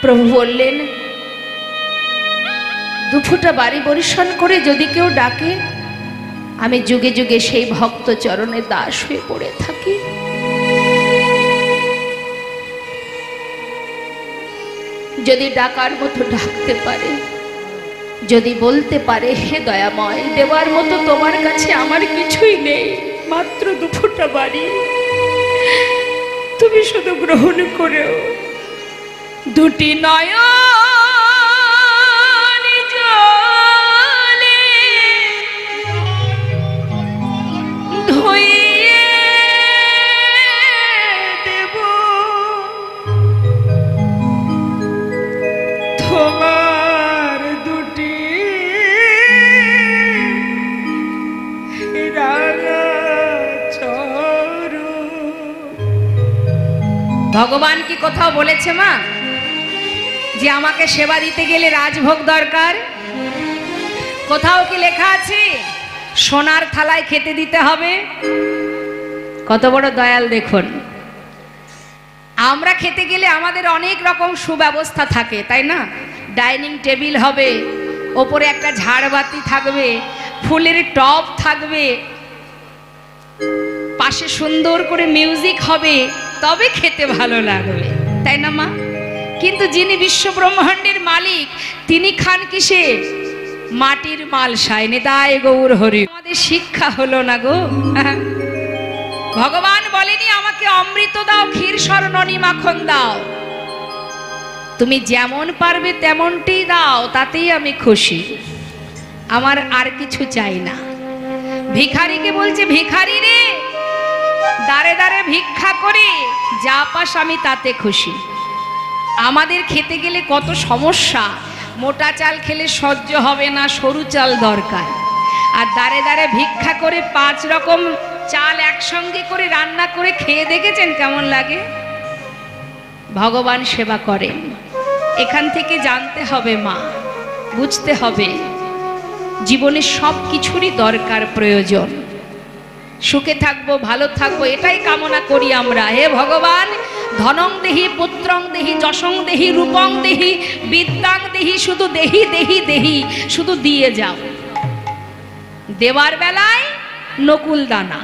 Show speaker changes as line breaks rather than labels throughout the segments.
প্রভু বললেন, দুফুটা বাড়ি বরিশন করে যদি কেউ ডাকে, আমি যুগে যুগে সেই ভক্ত চরণে দাস হয়ে পড়ে থাকি। যদি ডাকার মতো ডাকতে পারে, যদি বলতে পারে, হে দয়াময়, দেওয়ার মতো তোমার কাছে আমার কিছুই নেই, মাত্র দুফুটা বাড়ি, তুমি শুধু গ্রহণ করেও। দুটি নয়ন জলে ধুইয়ে দেব তোমার দুটি রাঙা চরণ। ভগবান কি কোথাও বলেছে মা যে আমাকে সেবা দিতে গেলে রাজভোগ দরকার? কোথাও কি লেখা আছে সোনার থালায় খেতে দিতে হবে? কত বড় দয়াল দেখুন। আমরা খেতে গেলে আমাদের অনেক রকম সুব্যবস্থা থাকে, তাই না? ডাইনিং টেবিল হবে, ওপরে একটা ঝাড়বাতি থাকবে, ফুলের টব থাকবে, পাশে সুন্দর করে মিউজিক হবে, তবে খেতে ভালো লাগবে, তাই না মা? কিন্তু যিনি বিশ্ব ব্রহ্মাণ্ডের মালিক, তিনি খান কিসে? মাটির মালসায়। নিতাই গৌর হরি। আমাদের শিক্ষা হলো না গো। ভগবান বলেনি আমাকে অমৃত দাও, ক্ষীর স্বর্ণনি মাখন দাও, তুমি যেমন পারবে তেমনটি দাও, তাতেই আমি খুশি, আমার আর কিছু চাই না। ভিখারিকে বলছে, ভিখারি রে, দাঁড়ে দাঁড়ে ভিক্ষা করে যা পাস আমি তাতে খুশি। আমাদের খেতে গেলে কত সমস্যা, মোটা চাল খেলে সহ্য হবে না, সরু চাল দরকার। আর দাঁড়ে দাঁড়ে ভিক্ষা করে 5 রকম চাল একসঙ্গে করে রান্না করে খেয়ে দেখেছেন কেমন লাগে? ভগবান সেবা করেন। এখান থেকে জানতে হবে মা, বুঝতে হবে জীবনে সব কিছুরই দরকার, প্রয়োজন। সুখে থাকবো, ভালো থাকবো, এটাই কামনা করি আমরা। হে ভগবান, ধনং দেহি, পুত্রং দেহি, যশং দেহি, রূপং দেহি, বিদ্যাং দেহি, শুধু দেহি দেহি দেহি, শুধু দিয়ে যাও। দেওয়ার বেলায় নকুল দানা,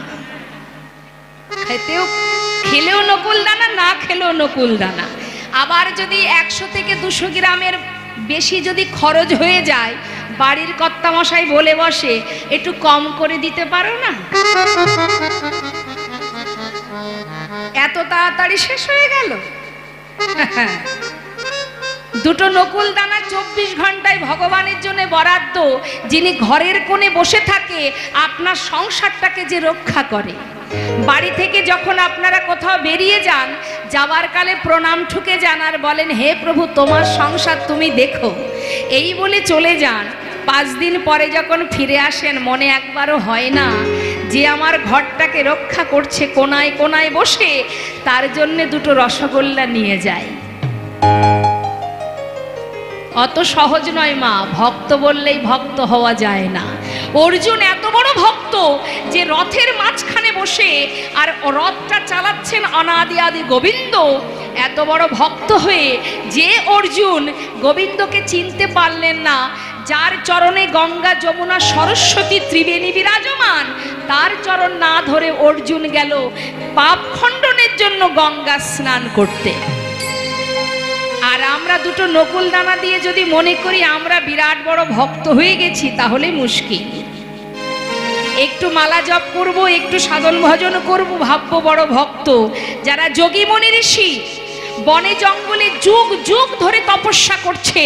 খেলেও নকুল দানা, না খেলেও নকুল দানা। আবার যদি 100 থেকে 200 গ্রামের বেশি যদি খরচ হয়ে যায়, বাড়ির কর্তামশাই বলে বসে, একটু কম করে দিতে পারো না? এত তাড়াতাড়ি শেষ হয়ে গেল। দুটো নকুল দানা 24 ঘন্টায় ভগবানের জন্য বরাদ্দ, যিনি ঘরের কোণে বসে থাকে আপনার সংসারটাকে যে রক্ষা করে। বাড়ি থেকে যখন আপনারা কোথাও বেরিয়ে যান, যাওয়ার কালে প্রণাম ঠুকে যান আর বলেন, হে প্রভু তোমার সংসার তুমি দেখো, এই বলে চলে যান। 5 দিন পরে যখন ফিরে আসেন, মনে একবারও হয় না যে আমার ঘরটাকে রক্ষা করছে, কোনায় কোনায় বসে তার জন্য দুটো রসগোল্লা নিয়ে যায়। অত সহজ নয় মা, ভক্ত বললেই ভক্ত হওয়া যায় না। অর্জুন এত বড় ভক্ত যে রথের মাঝখানে বসে আর রথটা চালাচ্ছেন অনাদি আদি গোবিন্দ। এত বড় ভক্ত হয়ে যে অর্জুন গোবিন্দকে চিনতে পারলেন না, যার চরণে গঙ্গা যমুনা সরস্বতী ত্রিবেণী বিরাজমান, তার চরণ না ধরে অর্জুন গেল পাপ খণ্ডনের জন্য গঙ্গা স্নান করতে। আর আমরা দুটো নকুল দানা দিয়ে যদি মনে করি আমরা বিরাট বড় ভক্ত হয়ে গেছি, তাহলে মুশকিল। একটু মালা জপ করব, একটু সাধন ভজন করব, ভাববো বড় ভক্ত। যারা যোগী মুনি ঋষি বনে জঙ্গলে যুগ যুগ ধরে তপস্যা করছে,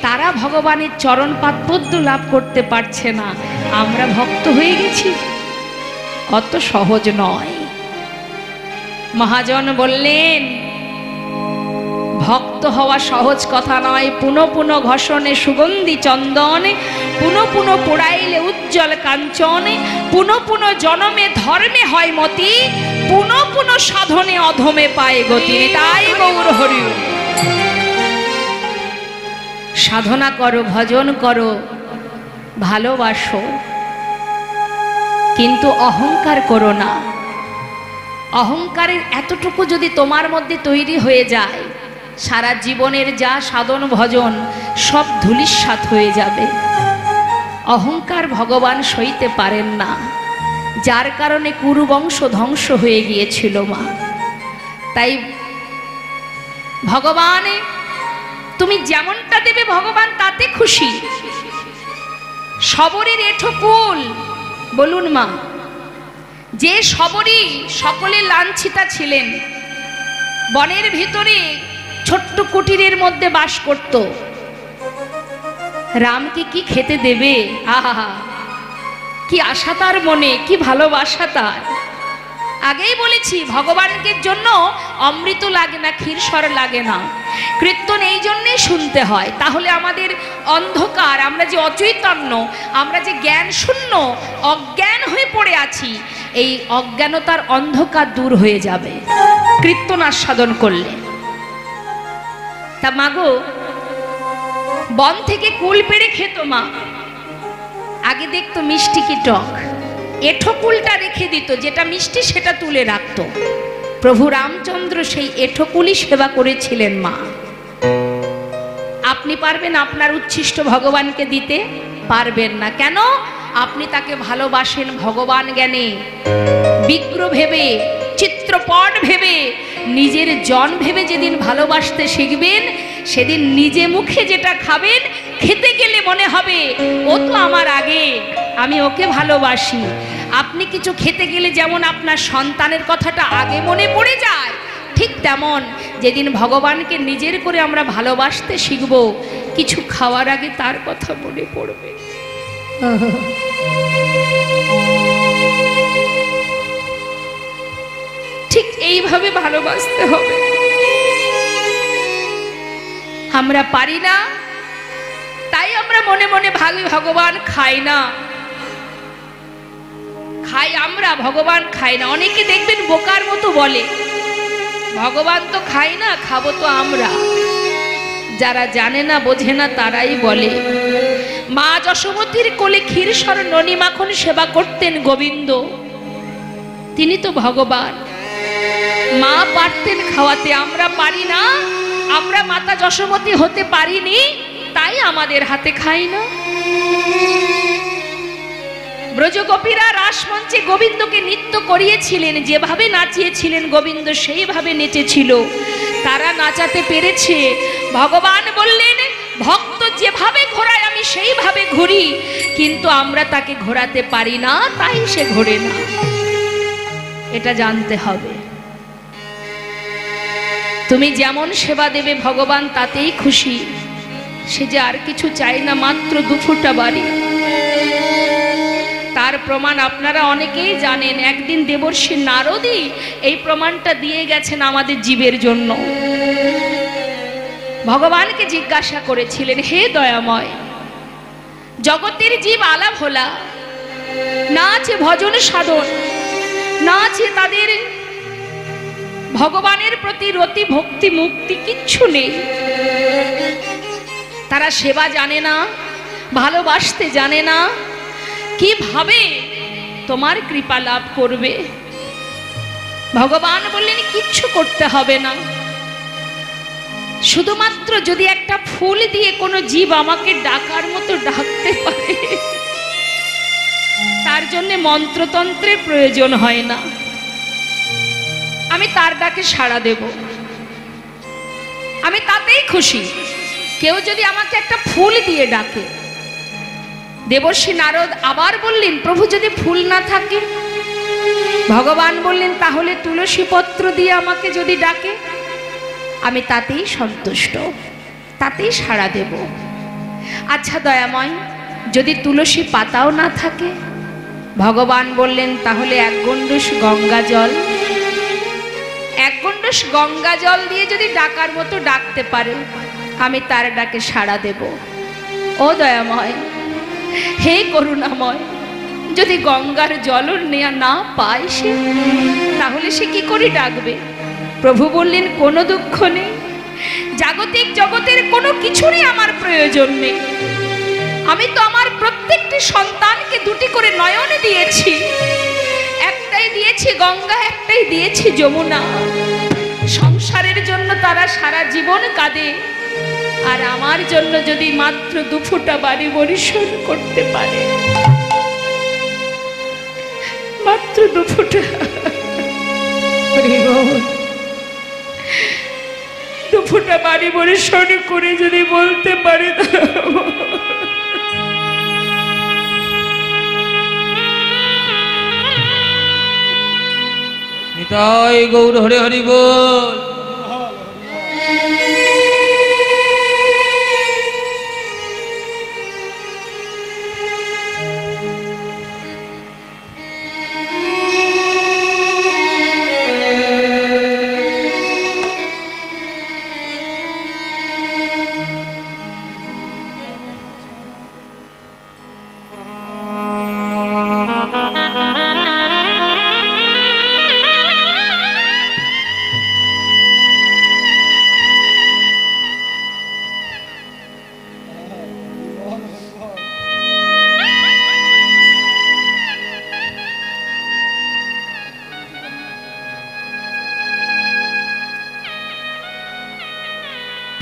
তারা ভগবানের চরণ পাদপদ্ম লাভ করতে পারছে না, আমরা ভক্ত হয়ে গেছি। অত সহজ নয়। মহাজন বললেন, ভক্ত হওয়া সহজ কথা নয়। পুনঃ পুনঃ ঘষণে সুগন্ধি চন্দনে, পুনঃ পুনঃ পোড়াইলে উজ্জ্বল কাঞ্চনে, পুনঃ পুনঃ জনমে ধর্মে হয় মতি, পুনঃ পুনঃ সাধনে অধমে পায় গতি। তাই গৌর হরি। সাধনা করো, ভজন করো, ভালোবাসো, কিন্তু অহংকার করো না। অহংকারের এতটুকু যদি তোমার মধ্যে তৈরি হয়ে যায়, সারা জীবনের যা সাধন ভজন সব ধূলিসাৎ হয়ে যাবে। অহংকার ভগবান সইতে পারেন না, যার কারণে কুরুবংশ ধ্বংস হয়ে গিয়েছিল মা। তাই ভগবান তুমি যেমনটা দেবে ভগবান তাতে খুশি। শবরীর এঠো কুল বলুন মা, যে শবরী সকলে লাঞ্ছিতা ছিলেন, বনের ভিতরে ছোট্ট কুটিরের মধ্যে বাস করত, রামকে কি খেতে দেবে? আহা, কি আশা তার মনে, কি ভালোবাসা তার। আগেই বলেছি ভগবানকে জন্য অমৃত লাগে না, ক্ষীরসর লাগে না, কীর্তন এই জন্যেই শুনতে হয়। তাহলে আমাদের অন্ধকার, আমরা যে অচৈতন্য, আমরা যে জ্ঞান শূন্য অজ্ঞান হয়ে পড়ে আছি, এই অজ্ঞানতার অন্ধকার দূর হয়ে যাবে কীর্তন আস্বাদন করলে। তা মাগো, বন থেকে কুল পেড়ে খেত মা। আগে দেখতো মিষ্টি কি টক, এঠো কুলটা রেখে দিত, যেটা মিষ্টি সেটা তুলে রাখতো। প্রভু রামচন্দ্র সেই এঠো কুলই সেবা করেছিলেন মা। আপনি পারবেন আপনার উচ্ছিষ্ট ভগবানকে দিতে? পারবেন না। কেন? আপনি তাকে ভালোবাসেন ভগবান জ্ঞানে, বিগ্রহ ভেবে, চিত্রপট ভেবে, নিজের জন ভেবে যেদিন ভালোবাসতে শিখবেন, সেদিন নিজে মুখে যেটা খাবেন, খেতে গেলে মনে হবে ও তো আমার আগে, আমি ওকে ভালোবাসি। আপনি কিছু খেতে গেলে যেমন আপনার সন্তানের কথাটা আগে মনে পড়ে যায়, ঠিক তেমন যেদিন ভগবানকে নিজের করে আমরা ভালোবাসতে শিখব, কিছু খাওয়ার আগে তার কথা মনে পড়বে। ঠিক এইভাবে ভালোবাসতে হবে। আমরা পারি না, তাই আমরা মনে মনে ভাবি ভগবান খায় না। খাই আমরা, ভগবান খায় না। অনেকে দেখবেন বোকার মতো বলে ভগবান তো খায় না, খাবো তো আমরা। যারা জানে না, বোঝে না, তারাই বলে। মা যশোমতীর কোলে ক্ষীরসর ননি মাখন সেবা করতেন গোবিন্দ, তিনি তো ভগবান। মা পারতেন খাওয়াতে, আমরা পারি না। আমরা মাতা যশোমতী হতে পারিনি, তাই আমাদের হাতে খাই না। ব্রজগোপীরা রাসমঞ্চে গোবিন্দকে নৃত্য করিয়েছিলেন, যেভাবে নাচিয়েছিলেন গোবিন্দ সেইভাবে নেচেছিল, তারা নাচাতে পেরেছে। ভগবান বললেন ভক্ত যেভাবে ঘোরায় আমি সেইভাবে ঘুরি, কিন্তু আমরা তাকে ঘোরাতে পারি না, তাই সে ঘোরে না। এটা জানতে হবে। তুমি যেমন সেবা দেবে ভগবান তাতেই খুশি। সে যে আর কিছু চাই না, মাত্র দুফোঁটা বাড়ি। তার প্রমাণ আপনারা অনেকেই জানেন। একদিন দেবর্ষি নারদই এই প্রমাণটা দিয়ে গেছেন আমাদের জীবের জন্য। ভগবানকে জিজ্ঞাসা করেছিলেন, হে দয়াময়, জগতের জীব আলা ভোলা, না আছে ভজন সাধন, না আছে তাদের ভগবানের প্রতি রতি ভক্তি মুক্তি, কিচ্ছু নেই। তারা সেবা জানে না, ভালোবাসতে জানে না, কিভাবে তোমার কৃপা লাভ করবে? ভগবান বললেন কিচ্ছু করতে হবে না, শুধুমাত্র যদি একটা ফুল দিয়ে কোনো জীব আমাকে ডাকার মতো ডাকতে পারে, তার জন্য মন্ত্রতন্ত্রের প্রয়োজন হয় না। আমি তার ডাকে সাড়া দেব, আমি তাতেই খুশি। কেউ যদি আমাকে একটা ফুল দিয়ে ডাকে। দেবর্ষি নারদ আবার বললেন, প্রভু যদি ফুল না থাকে? ভগবান বললেন, তাহলে তুলসী পত্র দিয়ে আমাকে যদি ডাকে, আমি তাতেই সন্তুষ্ট, তাতেই সাড়া দেব। আচ্ছা দয়াময়, যদি তুলসী পাতাও না থাকে? ভগবান বললেন, তাহলে এক গণ্ডূষ গঙ্গা জল, এক গণ্ডূষ গঙ্গা জল দিয়ে যদি ডাকার মতো ডাকতে পারে, আমি তার ডাকে সাড়া দেব। ও দয়াময়, হে করুণাময়, যদি গঙ্গার জল নেয়া না পায় সে, তাহলে সে কি করে ডাকবে? প্রভু বললেন, কোনো দুঃখ নেই, জাগতিক জগতের কোনো কিছুরই আমার প্রয়োজন নেই। আমি তো আমার প্রত্যেকটি সন্তানকে দুটি করে নয়ন দিয়েছি, একটাই দিয়েছি গঙ্গা, একটাই দিয়েছি যমুনা। সংসারের জন্য তারা সারা জীবন কাঁদে, আর আমার জন্য যদি মাত্র 2 ফোঁটা বাড়ি বর্ষণ করতে পারে, মাত্র 2 ফোঁটা, 2 ফোঁটা বাড়ি বর্ষণ করে যদি বলতে পারে
নিতাই গৌর হরে হরি বল।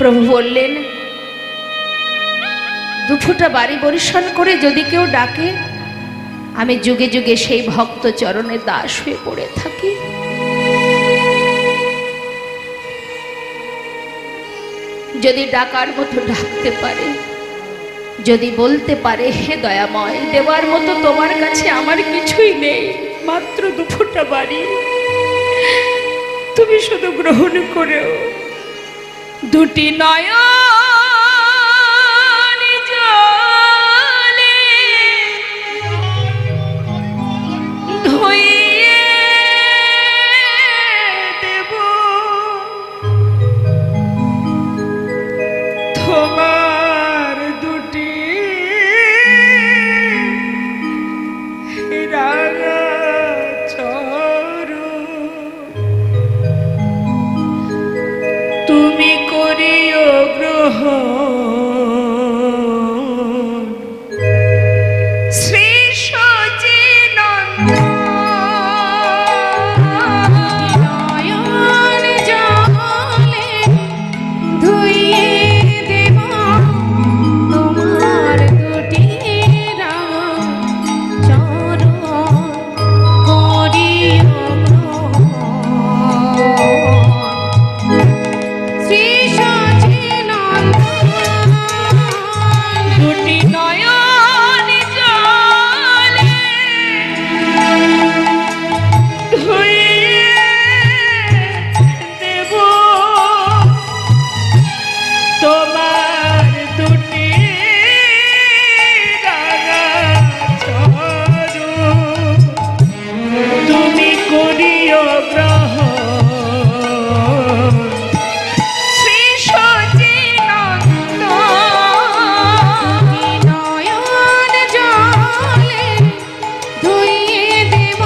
প্রভু বললেন, 2 ফোঁটা বাড়ি বর্ষণ করে যদি কেউ ডাকে, আমি যুগে যুগে সেই ভক্ত চরণে দাস হয়ে পড়ে থাকি। যদি ডাকার মতো ডাকতে পারে, যদি বলতে পারে, হে দয়াময়, দেওয়ার মতো তোমার কাছে আমার কিছুই নেই, মাত্র 2 ফোঁটা বাড়ি, তুমি শুধু গ্রহণ করেও। 2টি নয়ন জলে ধুইয়ে দেব তোমার, 2টি রাঙা চরণ, তুমি করিও গ্রহণ। শ্রী সচিনন্দন নয়ন জলে ধুইয়ে দেব তোমার 2টি রাঙা চরণ, করিও গ্রহণ। শ্রী সচিনন্দন 2টি নয়ন জলে ধুইয়ে দেব তোমার 2টি রাঙা চরণ, তুমি করিও গ্রহণ। শ্রী সচিনন্দন নয়ন জলে ধুইয়ে দেব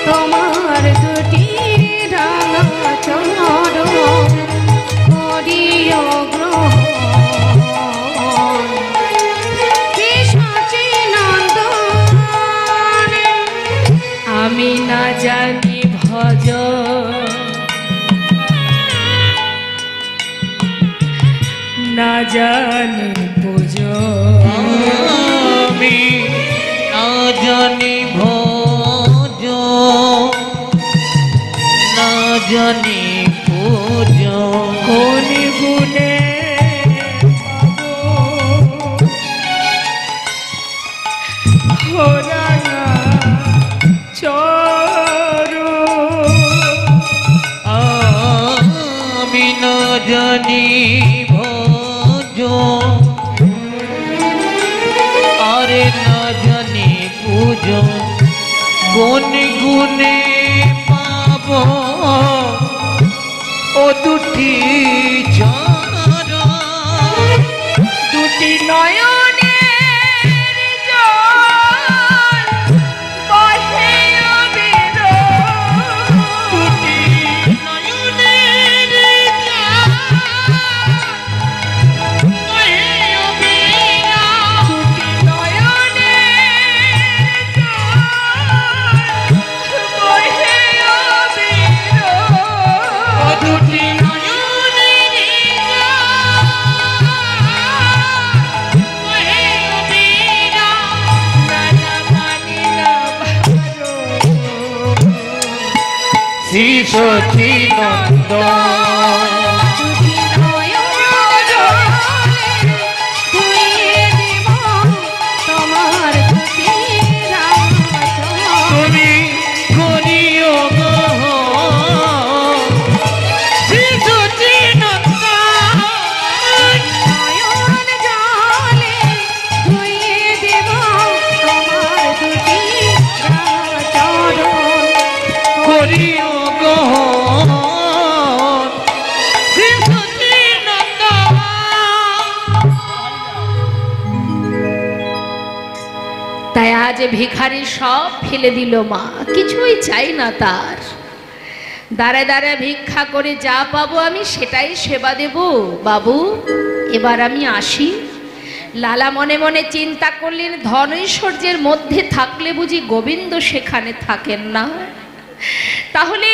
তোমার 2টি রাঙা চরণ, করিও গ্রহণ। শ্রী সচিনন্দন আমি না জানি ভজন, না জানি পূজন,
আমি না জানি ভোজ, না জানি পূজ,
কোন গুণে পাবো রাঙা চরণ।
আমি না জানি ভোজ, আরে না জানি পূজ, কোন গুণে পাব ও 2টি চরণ।
2টি নয়নের জল বহে অবিরল, 2টি নয়নের জল বহে অবিরল, 2টি নয়নের জল
শ্রী সচিনন্দন
তাই আজ ভিখারি সব ফেলে দিল মা, কিছুই চাই না তার। দাঁড়ায় দাঁড়ায় ভিক্ষা করে যা পাবো আমি সেটাই সেবা দেব। বাবু এবার আমি আসি। লালা মনে মনে চিন্তা করলেন, ধন ঐশ্বর্যের মধ্যে থাকলে বুঝি গোবিন্দ সেখানে থাকেন না? তাহলে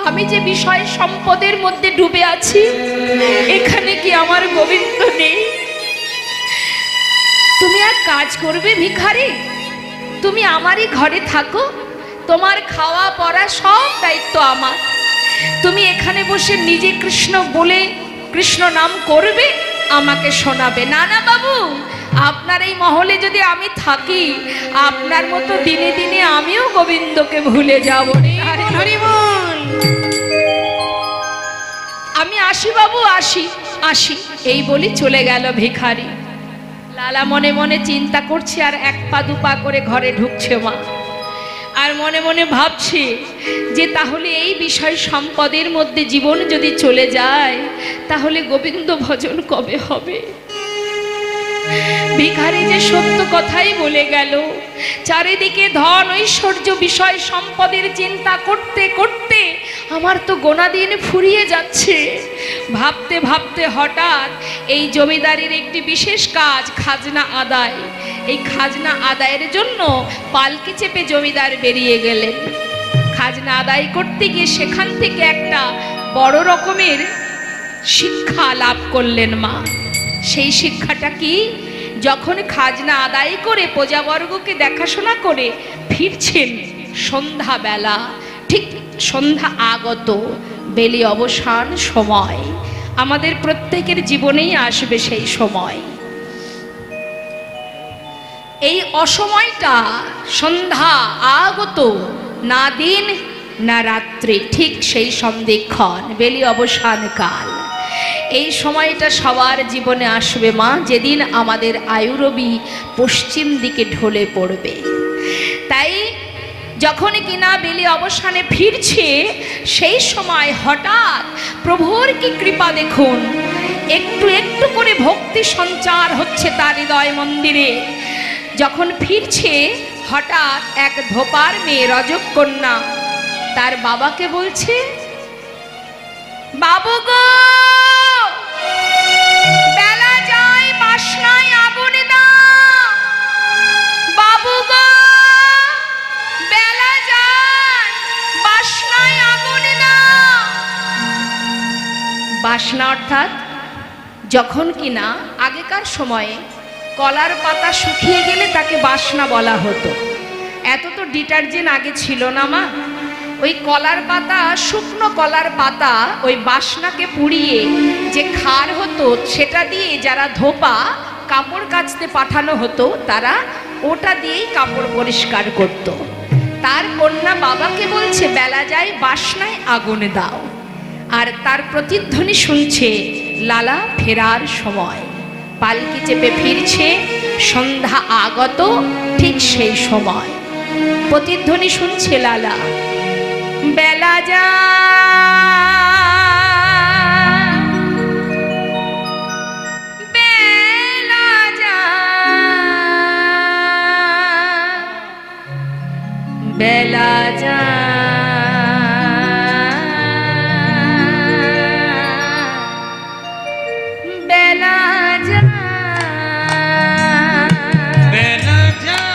আমি যে বিষয় সম্পদের মধ্যে ডুবে আছি, এখানে কি আমার গোবিন্দ নেই? তুমি এক কাজ করবে ভিখারি, তুমি আমারই ঘরে থাকো, তোমার খাওয়া পড়া সব দায়িত্ব আমার। তুমি এখানে বসে নিজে কৃষ্ণ বলে কৃষ্ণ নাম করবে, আমাকে শোনাবে। না না বাবু, আপনার এই মহলে যদি আমি থাকি, আপনার মতো দিনে দিনে আমিও গোবিন্দকে ভুলে যাব। আমি আসি বাবু, আসি আসি, এই বলি চলে গেল ভিখারি। লালা মনে মনে চিন্তা করছে আর এক পা দুপা করে ঘরে ঢুকছে মা, আর মনে মনে ভাবছে যে তাহলে এই বিষয় সম্পদের মধ্যে জীবন যদি চলে যায়, তাহলে গোবিন্দ ভজন কবে হবে? ভিখারি যে সত্য কথাই বলে গেল। চারিদিকে ধন ঐশ্বর্য বিষয় সম্পদের চিন্তা করতে করতে আমার তো গোনা দিন ফুরিয়ে যাচ্ছে। ভাবতে ভাবতে হঠাৎ এই জমিদারির একটি বিশেষ কাজ, খাজনা আদায়। এই খাজনা আদায়ের জন্য পালকি চেপে জমিদার বেরিয়ে গেলেন। খাজনা আদায় করতে গিয়ে সেখান থেকে একটা বড় রকমের শিক্ষা লাভ করলেন মা। সেই শিক্ষাটা কি? যখন খাজনা আদায় করে প্রজাবর্গকে দেখাশোনা করে ফিরছেন সন্ধ্যাবেলা, ঠিক সন্ধ্যা আগত, বেলি অবসান সময়, আমাদের প্রত্যেকের জীবনেই আসবে সেই সময়। এই অসময়টা সন্ধ্যা আগত, না দিন না রাত্রি, ঠিক সেই সন্ধিক্ষণ, বেলি অবসান কাল। এই সময়টা সবার জীবনে আসবে মা, যেদিন আমাদের আয়ুরবি পশ্চিম দিকে ঢলে পড়বে। তাই যখন কিনা বেলি অবসানে ফিরছে, সেই সময় হঠাৎ প্রভুর কি কৃপা দেখুন, একটু একটু করে ভক্তি সঞ্চার হচ্ছে তার হৃদয় মন্দিরে। যখন ফিরছে, হঠাৎ এক ধোপার মেয়ে রজকন্যা তার বাবাকে বলছে, বাবু গো, বেলা যায়, বাসনায় আগুন দাও। বাবু গো, বেলা যায়, বাসনায় আগুন দাও। বাসনা অর্থাৎ যখন কিনা আগেকার সময়ে কলার পাতা শুকিয়ে গেলে তাকে বাসনা বলা হতো। এত তো ডিটারজেন্ট আগে ছিল না মা। ওই কলার পাতা, শুকনো কলার পাতা, ওই বাসনাকে পুড়িয়ে যে খার হতো, সেটা দিয়ে যারা ধোপা কাপড় কাচতে পাঠানো হতো, তারা ওটা দিয়েই কাপড় পরিষ্কার করত। তার কন্যা বাবাকে বলছে, বেলা যায়, বাসনায় আগুন দাও। আর তার প্রতিধ্বনি শুনছে লালা ফেরার সময়। পালকি চেপে ফিরছে, সন্ধ্যা আগত, ঠিক সেই সময় প্রতিধ্বনি শুনছে লালা, বেলা যায়, বেলা যায়, বেলা যায়, বেলা যায়,
বেলা যায়।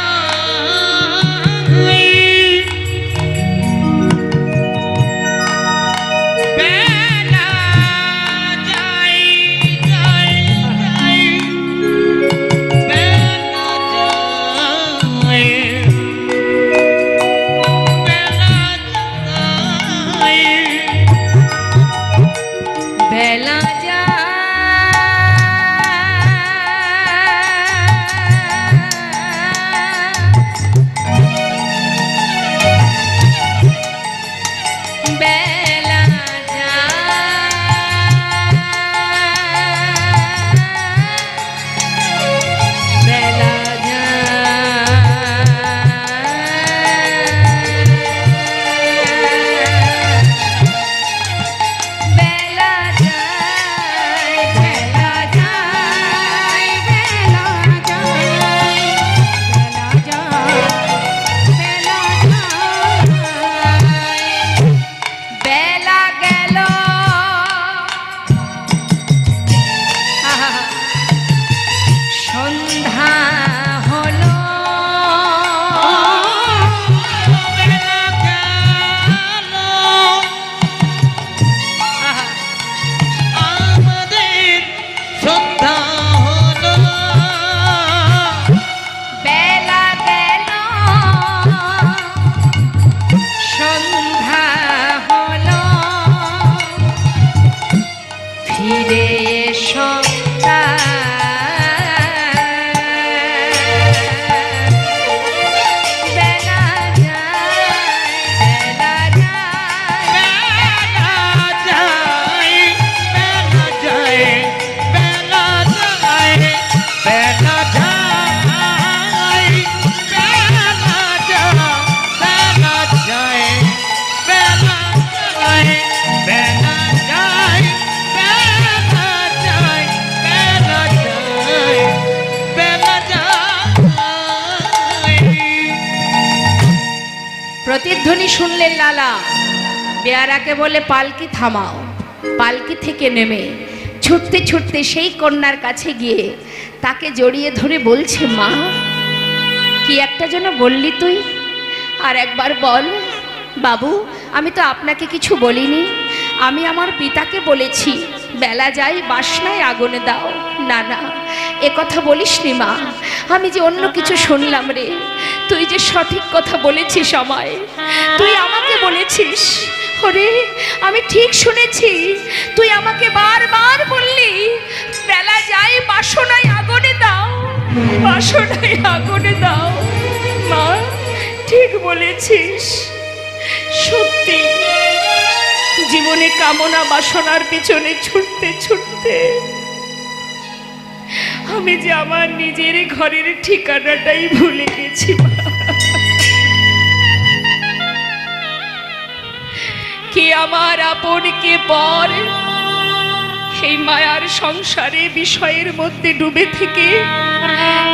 প্রতিধ্বনি শুনলেন লালা। বেয়ারাকে বলে পালকি থামাও। পালকি থেকে নেমে ছুটতে ছুটতে সেই কন্যার কাছে গিয়ে তাকে জড়িয়ে ধরে বলছে, মা কি একটা যেন বললি তুই, আর একবার বল। বাবু আমি তো আপনাকে কিছু বলিনি, আমি আমার পিতাকে বলেছি বেলা যায় বাসনায় আগুনে দাও। না না এ কথা বলিসনি মা, আমি যে অন্য কিছু শুনলাম রে। তুই যে সঠিক কথা বলেছিস আমায়, তুই আমাকে বলেছিস। ওরে আমি ঠিক শুনেছি, তুই আমাকে বারবার বললি বেলা যায় বাসনায় আগুনে দাও, বাসনায় আগুনে দাও। মা ঠিক বলেছিস, সত্যি জীবনে কামনা বাসনার পিছনে ছুটতে ছুটতে আমি যে আমার নিজের ঘরের ঠিকানাটাই ভুলে গেছি। কে আমার আপন কে পর, এই মায়ার সংসারে বিষয়ের মধ্যে ডুবে থেকে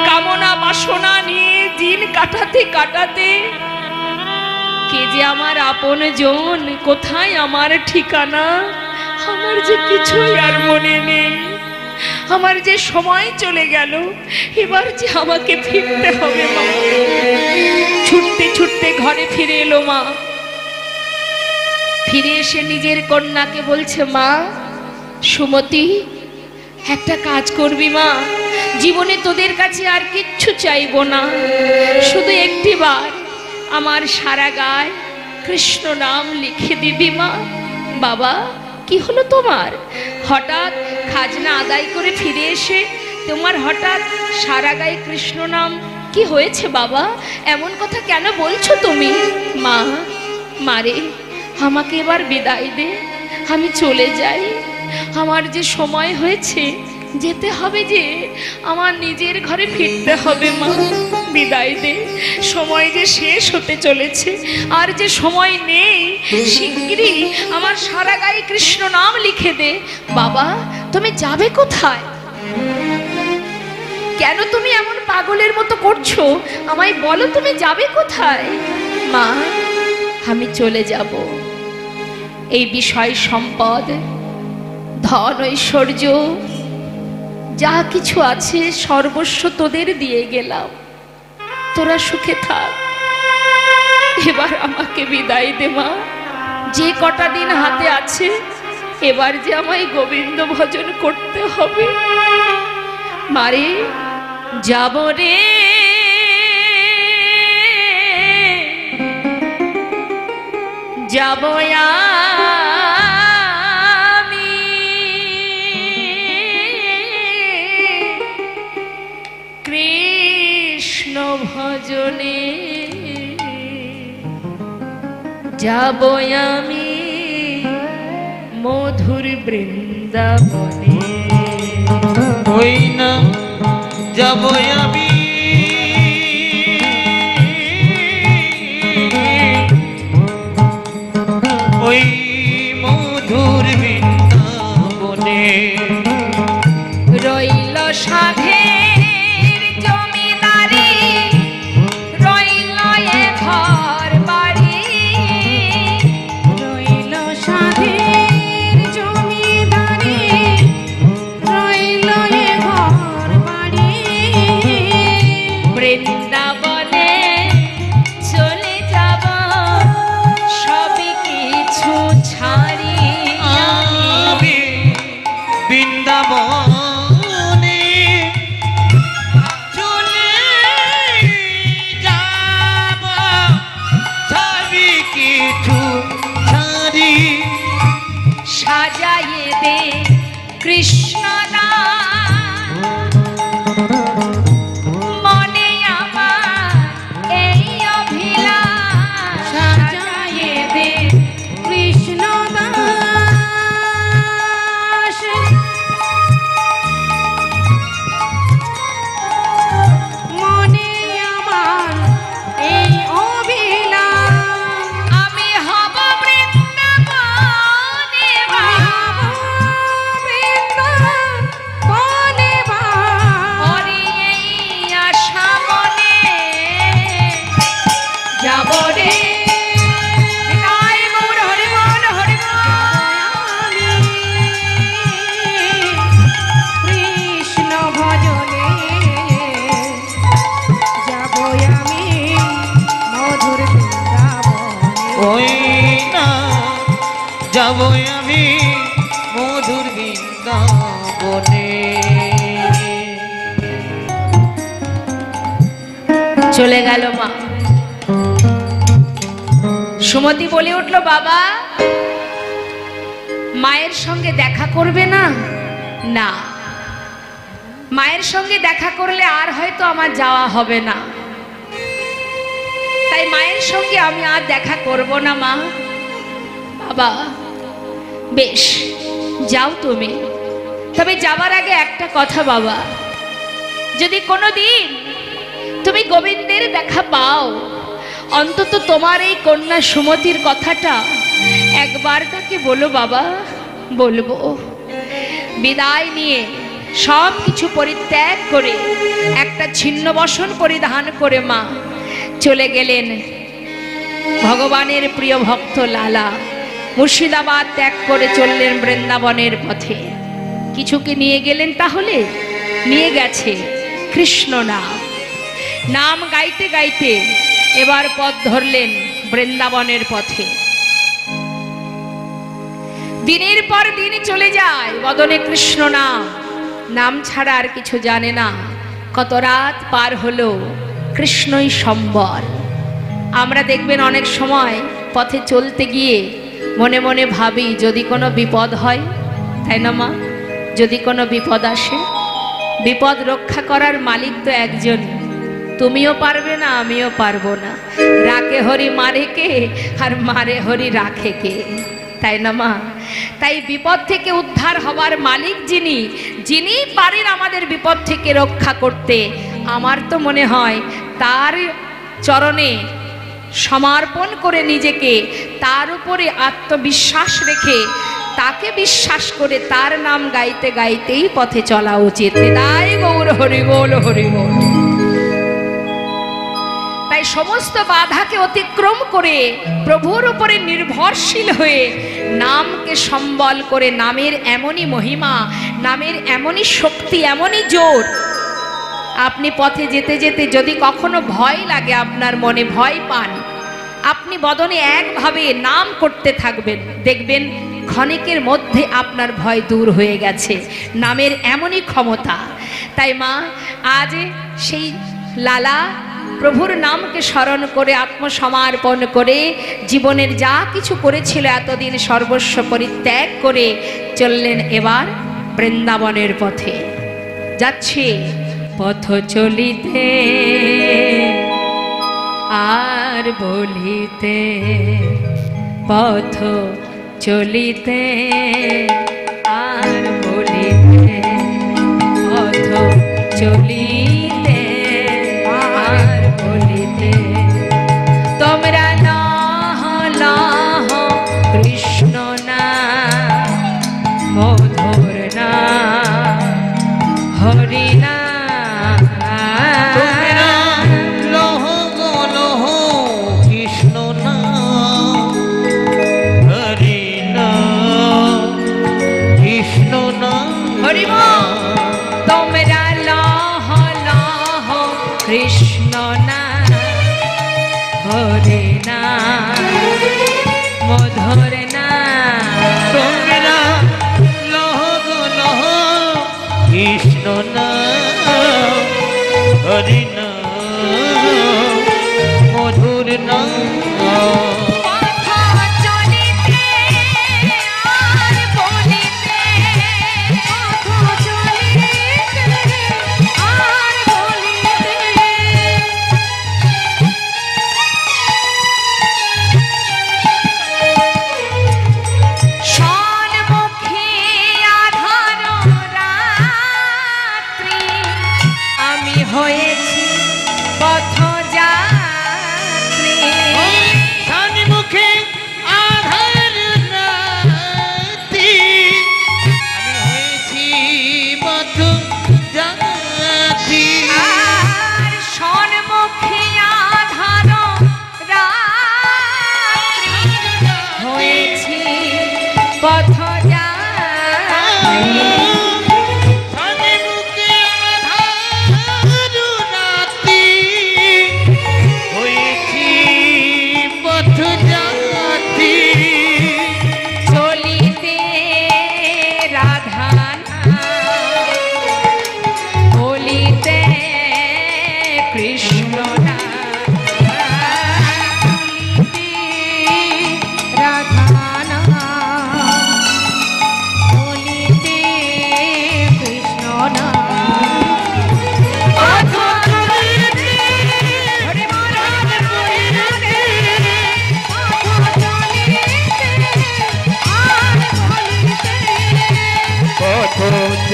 কামনা বাসনা নিয়ে দিন কাটাতে কাটাতে কে যে আমার আপন জন, কোথায় আমার ঠিকানা, আমার যে কিছুই আর মনে নেই। আমার যে সময় চলে গেল, এবার যে আমাকে ফিরতে হবে। মা ছুটতে ছুটতে ঘরে ফিরে এলো। মা ফিরে এসে নিজের কন্যাকে বলছে, মা সুমতি একটা কাজ করবি মা, জীবনে তোদের কাছে আর কিচ্ছু চাইবো না, শুধু একটি বার আমার সারা গায়ে কৃষ্ণ নাম লিখে দিবি মা। বাবা কি হলো তোমার? হঠাৎ খাজনা আদায় করে ফিরে এসে তোমার হঠাৎ সারা গায়ে কৃষ্ণ নাম কি হয়েছে বাবা? এমন কথা কেন বলছো তুমি? মা মারে আমাকে এবার বিদায় দে, আমি চলে যাই। আমার যে সময় হয়েছে যেতে হবে, যে আমার নিজের ঘরে ফিরতে হবে। মা বিদায় দে, সময় যে শেষ হতে চলেছে, আর যে সময় নেই। শিগগিরই আমার সারা গায়ে কৃষ্ণ নাম লিখে দে। বাবা তুমি যাবে কোথায়? কেন তুমি এমন পাগলের মতো করছো? আমায় বলো তুমি যাবে কোথায়? মা আমি চলে যাব, এই বিষয় সম্পদ ধন ঐশ্বর্য যা কিছু আছে সর্বস্ব তোদের দিয়ে গেলাম, তোরা সুখে থাক। এবার আমাকে বিদায় দে মা, যে কটা দিন হাতে আছে এবার যে আমায় গোবিন্দ ভজন করতে হবে। মারে যাব রে যাব আমি, কৃষ্ণ ভজনে যাব আমি মধুর বৃন্দাবনে।
ওই না যাব আমি ওই মধুর বৃন্দাবনে।
রইল সাধের জমিদারি, রইল এ ঘর বাড়ি, রইল সাধের জমিদারি, রইল এ ঘর বাড়ি। বৃন্দাবনে চলে যাব সবই কিছু ছাড়ি,
আমি বৃন্দাবনে চলে যাব সবই কিছু ছাড়ি।
সাজাইয়ে দে কৃষ্ণ সদা মনে আমার এই অভিলাষ সাজায়ে দে কৃষ্ণ দাস মনে আমার এই অভিলাষ আমি হব বৃন্দাবনে বৃন্দাবনে হরি এই আশা মনে যাব রে বিদায় গৌর হরি বল হরি বল কৃষ্ণ ভজনে যাব আমি মধুর বৃন্দাবনে
ওই না যাব আমি মধুর বৃন্দাবনে।
চলে গেল মা। সুমতি বলে উঠল, বাবা মায়ের সঙ্গে দেখা করবে না? না, মায়ের সঙ্গে দেখা করলে আর হয়তো আমার যাওয়া হবে না, তাই মায়ের সঙ্গে আমি আর দেখা করব না মা। বাবা বেশ যাও তুমি, তবে যাবার আগে একটা কথা বাবা, যদি কোনোদিন তুমি গোবিন্দের দেখা পাও, অন্তত তোমার এই কন্যা সুমতির কথাটা একবার তাকে বলো বাবা। বলবো। বিদায় নিয়ে সব কিছু পরিত্যাগ করে একটা ছিন্ন বসন পরিধান করে মা চলে গেলেন ভগবানের প্রিয় ভক্ত লালা। মুর্শিদাবাদ ত্যাগ করে চললেন বৃন্দাবনের পথে। কিছু কি নিয়ে গেলেন? তাহলে নিয়ে গেছে কৃষ্ণ নাম। নাম গাইতে গাইতে এবার পথ ধরলেন বৃন্দাবনের পথে। দিনের পর দিন চলে যায়, বদনে কৃষ্ণ নাম, নাম ছাড়া আর কিছু জানে না। কত রাত পার হলো, কৃষ্ণই সম্বল। আমরা দেখবেন অনেক সময় পথে চলতে গিয়ে মনে মনে ভাবি যদি কোনো বিপদ হয়, তাই না মা? যদি কোনো বিপদ আসে, বিপদ রক্ষা করার মালিক তো একজনই। তুমিও পারবে না, আমিও পারবো না। রাখে হরি মারে কে, আর মারে হরি রাখে কে, তাই না মা? তাই বিপদ থেকে উদ্ধার হবার মালিক যিনি, যিনি পারেন আমাদের বিপদ থেকে রক্ষা করতে, আমার তো মনে হয় তার চরণে সমর্পণ করে নিজেকে, তার উপরে আত্মবিশ্বাস রেখে, তাকে বিশ্বাস করে তার নাম গাইতে গাইতেই পথে চলা উচিত। তাই গৌর হরি বল হরি বল। তাই সমস্ত বাধাকে অতিক্রম করে প্রভুর উপরে নির্ভরশীল হয়ে নামকে সম্বল করে, নামের এমনই মহিমা, নামের এমনই শক্তি, এমনই জোর। আপনি পথে যেতে যেতে যদি কখনো ভয় লাগে, আপনার মনে ভয় পান, আপনি বদনে একভাবে নাম করতে থাকবেন, দেখবেন ক্ষণিকের মধ্যে আপনার ভয় দূর হয়ে গেছে। নামের এমনই ক্ষমতা। তাই মা আজ সেই লালা প্রভুর নামকে স্মরণ করে আত্মসমর্পণ করে জীবনের যা কিছু করেছিল এতদিন সর্বস্ব পরিত্যাগ করে চললেন এবার বৃন্দাবনের পথে। যাচ্ছে পথ চলিতে আর বলিতে, পথ চলিতে আর বলিতে, পথ চলিতে আর বলিতে, তোমরা লহ লহ কৃষ্ণ না মধুর না হরি না,
তোমরা লহ গো লহ কৃষ্ণ না হরি না, কৃষ্ণ না
হরি বল। তোমরা লহ লহ কৃষ্ণ না হরি না মধুর না,
তোমরা লহ গো লহ কৃষ্ণ না হরি না মধুর না।
পথ চলিতে আর বলিতে, পথ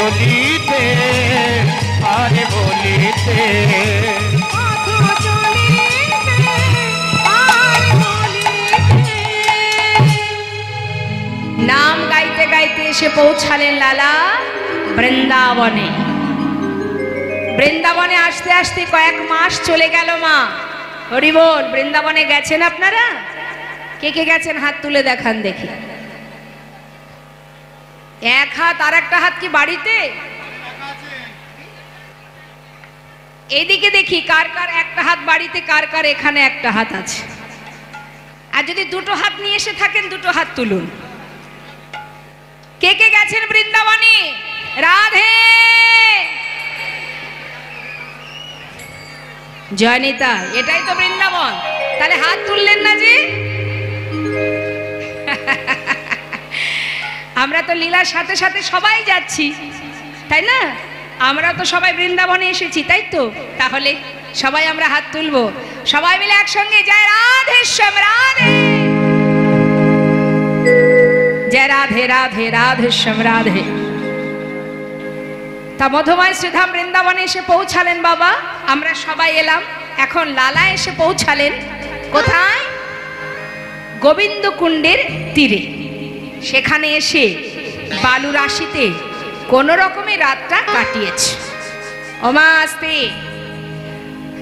বলিতে আরে বলিতে
নাম গাইতে গাইতে এসে পৌঁছালেন লালা বৃন্দাবনে। বৃন্দাবনে আসতে আসতে কয়েক মাস চলে গেল মা। হরি বল। বৃন্দাবনে গেছেন আপনারা? কে কে গেছেন হাত তুলে দেখান দেখি। এক হাত, আর একটা হাত কি বাড়িতে? এদিকে দেখি কার কার একটা হাত বাড়িতে, কার কার এখানে একটা হাত আছে। আর যদি দুটো হাত নিয়ে এসে থাকেন দুটো হাত তুলুন। কে কে গেছেন বৃন্দাবনে? রাধে জয়নিতা, এটাই তো বৃন্দাবন। তাহলে হাত তুললেন না যে? আমরা তো লীলার সাথে সাথে সবাই যাচ্ছি, তাই না? আমরা তো সবাই বৃন্দাবনে এসেছি, তাই তো? তাহলে সবাই আমরা হাত তুলবো, সবাই মিলে একসঙ্গে জয় রাধে শ্যাম রাধে, জয় রাধে রাধে রাধে শ্যাম রাধে। তা মধুময় শ্রীধাম বৃন্দাবনে এসে পৌঁছালেন বাবা। আমরা সবাই এলাম। এখন লালা এসে পৌঁছালেন কোথায়? গোবিন্দ কুণ্ডের তীরে। সেখানে এসে বালু রাশিতে কোন রকমে রাতটা কাটিয়েছে। ওমা আস্তে।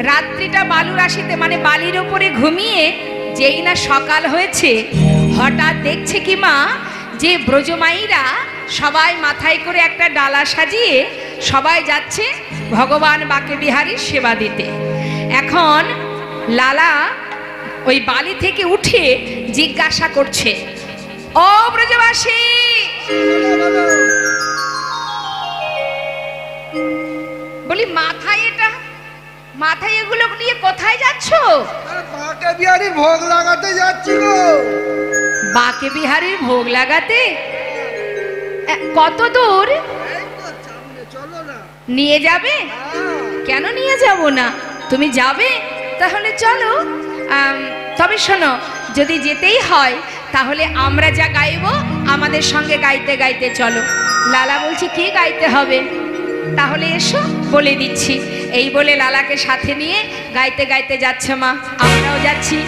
রাত্রিটা বালু রাশিতে মানে বালির উপরে ঘুমিয়ে যেই না সকাল হয়েছে, হঠাৎ দেখছে কি মা যে ব্রজমাইরা সবাই মাথায় করে একটা ডালা সাজিয়ে সবাই যাচ্ছে ভগবান বাকে বিহারীর সেবা দিতে। এখন লালা ওই বালি থেকে উঠে জিজ্ঞাসা করছে, ও ব্রজবাসী, বলি মাথায় এটা, মাথায় এগুলো নিয়ে কোথায় যাচ্ছ?
বাকে বিহারীর ভোগ লাগাতে যাচ্ছি গো।
বাকে বিহারীর ভোগ লাগাতে? কত দূর?
চলো না।
নিয়ে যাবে? কেন নিয়ে যাব না? তুমি যাবে? তাহলে চলো। তবে শোনো, যদি যেতেই হয় তাহলে আমরা যা গাইবো আমাদের সঙ্গে গাইতে গাইতে চলো। লালা বলছি কি গাইতে হবে? তাহলে এসো বলে দিচ্ছি। এই বলে লালাকে সাথে নিয়ে গাইতে গাইতে যাচ্ছে মা। আমরাও যাচ্ছি।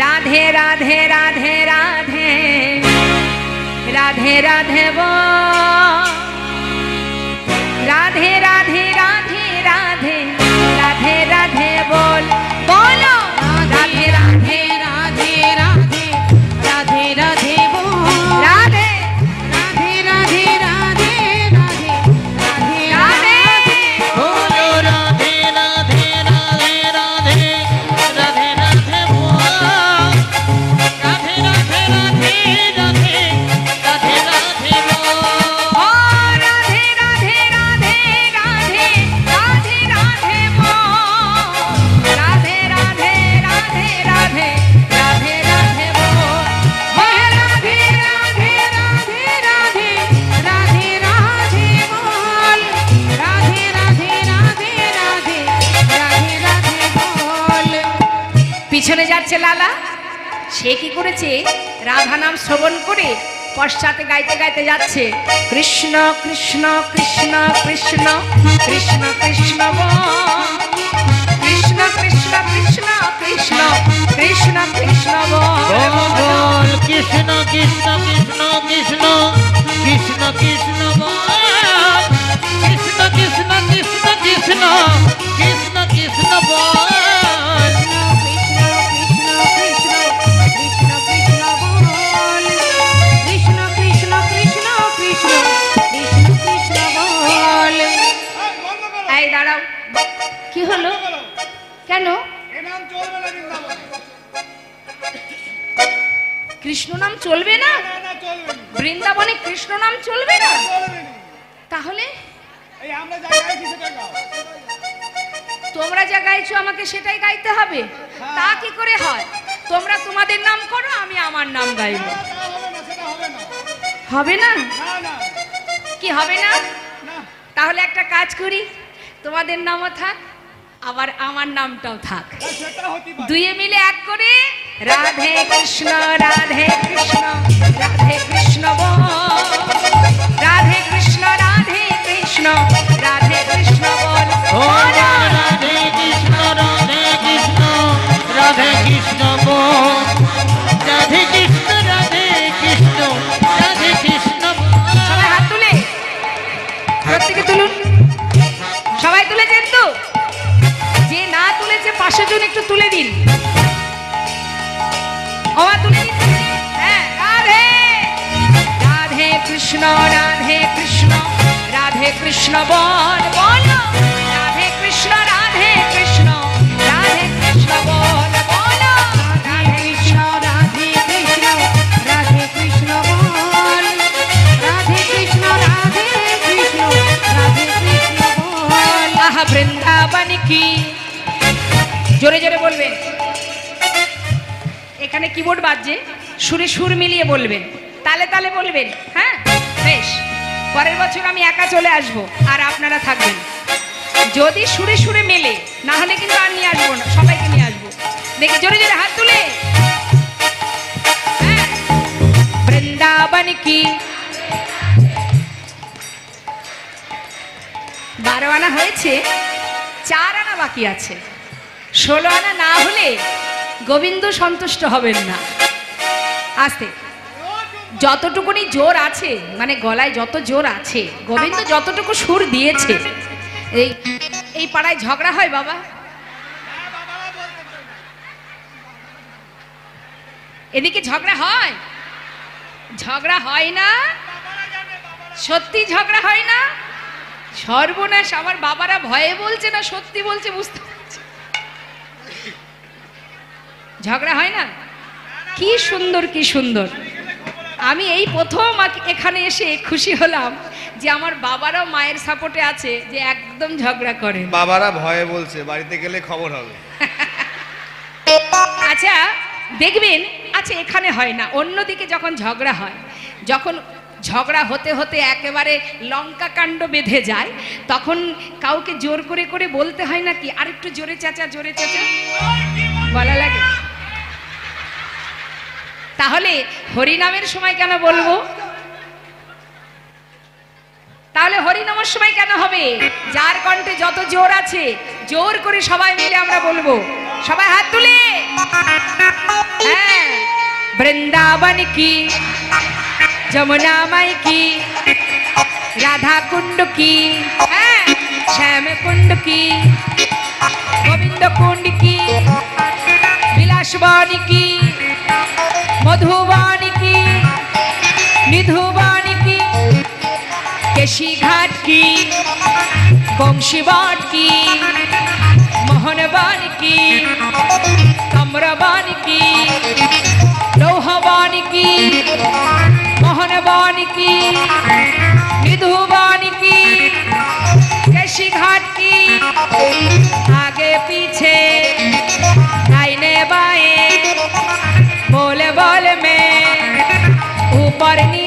রাধে রাধে রাধে রাধে রাধে রাধে বল, রাধে রাধে রাধে রাধে রাধে রাধে বল, বলো রাধে রাধে রাধে রাধে রাধে রাধে বল, রাধে রাধে রাধে রাধে রাধে রাধে রাধে
বলো রাধে রাধে রাধে রাধে রাধে রাধে বল, রাধে রাধে রাধে রাধে রাধে রাধে বল,
ও রাধে রাধে রাধে রাধে রাধে রাধে বল, রাধে রাধে রাধে রাধে রাধে রাধে বল, ও রাধে রাধে রাধে রাধে রাধে রাধে বল, রাধে রাধে রাধে রাধে রাধে রাধে বল। পিছনে যাচ্ছে লালা। সে কি করেছে? রাধা নাম শ্রবণ করে পশ্চাতে গাইতে গাইতে যাচ্ছে, কৃষ্ণ কৃষ্ণ কৃষ্ণ কৃষ্ণ কৃষ্ণ কৃষ্ণ বল, কৃষ্ণ কৃষ্ণ কৃষ্ণ কৃষ্ণ কৃষ্ণ কৃষ্ণ বল,
বল কৃষ্ণ কৃষ্ণ কৃষ্ণ কৃষ্ণ কৃষ্ণ কৃষ্ণ বল, কৃষ্ণ কৃষ্ণ কৃষ্ণ কৃষ্ণ কৃষ্ণ কৃষ্ণ বল,
এই দাঁড়াও, কি হলো? কেন কৃষ্ণ নাম চলবে না? বৃন্দাবনে কৃষ্ণ নাম চলবে না? তাহলে তোমরা যা গাইছো আমাকে সেটাই গাইতে হবে? তা কি করে হয়? তোমরা তোমাদের নাম করো, আমি আমার নাম গাইব। হবে না? কি হবে না? তাহলে একটা কাজ করি, তোমাদের নামও থাক আবার আমার নামটাও থাক, দুয়ে মিলে এক করে রাধে কৃষ্ণ রাধে কৃষ্ণ রাধে কৃষ্ণ বল, রাধে কৃষ্ণ রাধে কৃষ্ণ কৃষ্ণ রাধে কৃষ্ণ বল
ও
বল।
রাধে কৃষ্ণ রাধে কৃষ্ণ রাধে কৃষ্ণ বল রাধে কৃষ্ণ রাধে কৃষ্ণ রাধে কৃষ্ণ বল।
সবাই হাত তুলে প্রত্যেকে তুলুন। সবাই তুলেছেন তো? যে না তুলেছে পাশের জন একটু তুলে দিন। ওমা তুলে দিন। হ্যাঁ, রাধে রাধে কৃষ্ণ রাধে কৃষ্ণ রাধে কৃষ্ণ বল বল। রাধে কৃষ্ণ রাধে কৃষ্ণ রাধে কৃষ্ণ বল বল। রাধে কৃষ্ণ রাধে কৃষ্ণ রাধে কৃষ্ণ বল। রাধে কৃষ্ণ রাধে কৃষ্ণ রাধে কৃষ্ণ বল। আহা বৃন্দাবন কি, জোরে জোরে বলবেন। এখানে কিবোর্ড বাজছে, সুরে সুর মিলিয়ে বলবেন, তালে তালে বলবেন। হ্যাঁ বেশ, পরের বছর আমি একা চলে আসব আর আপনারা থাকবেন। যদি সুরে সুরে মেলে, না হলে কিন্তু আর নিয়ে আসবো না, সবাইকে নিয়ে আসবো। দেখি জোরে জোরে হাত তুলে। হ্যাঁ, বৃন্দাবন কি। 12 আনা হয়েছে, 4 আনা বাকি আছে। 16 আনা না হলে গোবিন্দ সন্তুষ্ট হবেন না। আস্তে, যতটুকুনি জোর আছে, মানে গলায় যত জোর আছে, গোবিন্দ যতটুকু সুর দিয়েছে। এই পাড়ায় ঝগড়া হয় বাবা? এদিকে ঝগড়া হয়? ঝগড়া হয় না? সত্যি ঝগড়া হয় না? সর্বনাশ, আমার বাবারা ভয়ে বলছে না সত্যি বলছে, বুঝতে পারছি। ঝগড়া হয় না? কি সুন্দর কি সুন্দর। আমি এই প্রথম এখানে এসে খুশি হলাম যে আমার বাবারাও মায়ের সাপোর্টে আছে, যে একদম ঝগড়া করে।
বাবারা ভয়ে বলছে, বাড়িতে গেলে খবর হবে।
আচ্ছা দেখবেন, আচ্ছা এখানে হয় না, অন্যদিকে যখন ঝগড়া হয়, যখন ঝগড়া হতে হতে একেবারে লঙ্কা কাণ্ড বেঁধে যায়, তখন কাউকে জোর করে করে বলতে হয় নাকি, আরেকটু জোরে চেঁচা জোরে চেঁচা বলা লাগে। তাহলে হরিনামের সময় কেন বলবো? তাহলে হরিনামের সময় কেন হবে? যার কণ্ঠে যত জোর আছে, জোর করে সবাই মিলে আমরা বলবো। সবাই হাত তুলে। হ্যাঁ, বৃন্দাবন কি, যমুনা মাই কি, রাধা কুণ্ড কি, হ্যাঁ শ্যাম কুণ্ড কি, গোবিন্দ কুণ্ড কি, বিলাসবাণী কি, মধুবাণী কি, নিধুবাণী কি, কেশি ঘাট কি, বংশীবাট কি, মোহনবাণী কি, কমরবাণী কি, লৌহবাণী কি, মোহনবাণী কি, নিধুবাণী কি, কেশি घाट की, आगे पीछे दाहिने बाएं बोल बोल में ऊपर नीचे